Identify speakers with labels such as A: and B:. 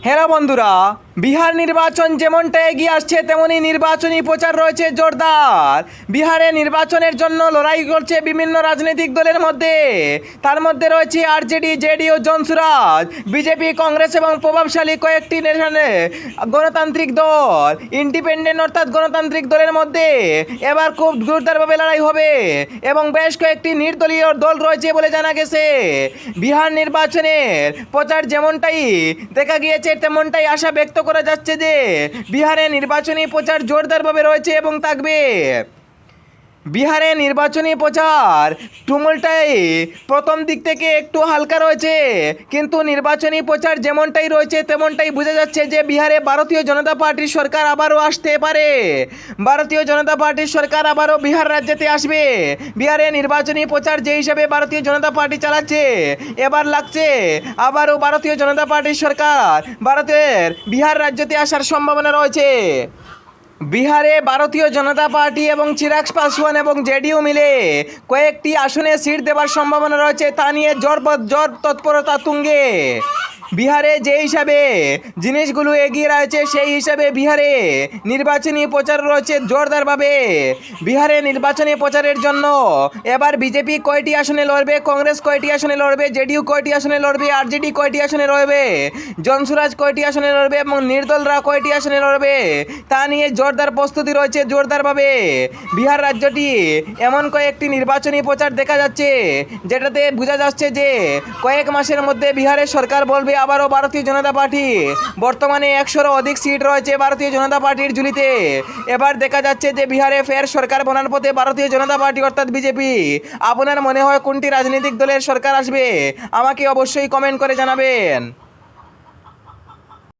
A: Hello বন্ধুরা, বিহার নির্বাচন যেমনটা এগিয়ে আসছে তেমনি নির্বাচনী প্রচার রয়েছে জোরদার। বিহারে নির্বাচনের জন্য লড়াই করছে বিভিন্ন রাজনৈতিক দলের মধ্যে। তার মধ্যে রয়েছে RJD, JDU, Jan Suraaj, BJP, Congress এবং প্রভাবশালী কয়েকটি গণতান্ত্রিক দল। ইন্ডিপেন্ডেন্ট অর্থাৎ গণতান্ত্রিক দলের মধ্যে এবার খুব জোরদারভাবে লড়াই হবে এবং বেশ কয়েকটি নির্দলীয় দল রয়েছে বলে জানা গেছে। বিহার নির্বাচনের প্রচার যেমনটাই দেখা গিয়েছে তেমনটাই আশা ব্যক্ত করা যাচ্ছে যে বিহারে নির্বাচনী প্রচার জোরদারভাবে রয়েছে এবং থাকবে। বিহারে নির্বাচনী প্রচার তুমুলটাই প্রথম দিক থেকে একটু হালকা রয়েছে, কিন্তু নির্বাচনী প্রচার যেমনটাই রয়েছে তেমনটাই বোঝা যাচ্ছে যে বিহারে ভারতীয় জনতা পার্টির সরকার আবারও আসতে পারে। ভারতীয় জনতা পার্টির সরকার আবারও বিহার রাজ্যেতে আসবে। বিহারে নির্বাচনী প্রচার যে হিসাবে ভারতীয় জনতা পার্টি চালাচ্ছে, এবার লাগছে আবারও ভারতীয় জনতা পার্টির সরকার ভারতের বিহার রাজ্যতে আসার সম্ভাবনা রয়েছে। বিহারে ভারতীয় জনতা পার্টি এবং চিরাগ পাসওয়ান এবং জেডিইউ মিলে কয়েকটি আসনে সিট দেওয়ার সম্ভাবনা রয়েছে, তা নিয়ে জোর তৎপরতা তুঙ্গে। বিহারে যে হিসাবে জিনিসগুলো এগিয়ে রয়েছে সেই হিসাবে বিহারে নির্বাচনী প্রচার রয়েছে জোরদারভাবে। বিহারে নির্বাচনী প্রচারের জন্য এবার বিজেপি কয়টি আসনে লড়বে, কংগ্রেস কয়টি আসনে লড়বে, জেডিইউ কয়টি আসনে লড়বে, আরজেডি কয়টি আসনে লড়বে, জনসুরাজ কয়টি আসনে লড়বে এবং নির্দলরা কয়টি আসনে লড়বে তা নিয়ে জোরদার প্রস্তুতি রয়েছে জোরদারভাবে। বিহার রাজ্যটি এমন কয়েকটি নির্বাচনী প্রচার দেখা যাচ্ছে যেটাতে বোঝা যাচ্ছে যে কয়েক মাসের মধ্যে বিহারের সরকার বলবে আবারও ভারতীয় জনতা পার্টি। বর্তমানে 100-রও অধিক সিট রয়েছে ভারতীয় জনতা পার্টির ঝুলিতে। এবার দেখা যাচ্ছে যে বিহারে ফের সরকার বানার পথে ভারতীয় জনতা পার্টি অর্থাৎ বিজেপি। আপনার মনে হয় কোনটি রাজনৈতিক দলের সরকার আসবে? আমাকে অবশ্যই কমেন্ট করে জানাবেন।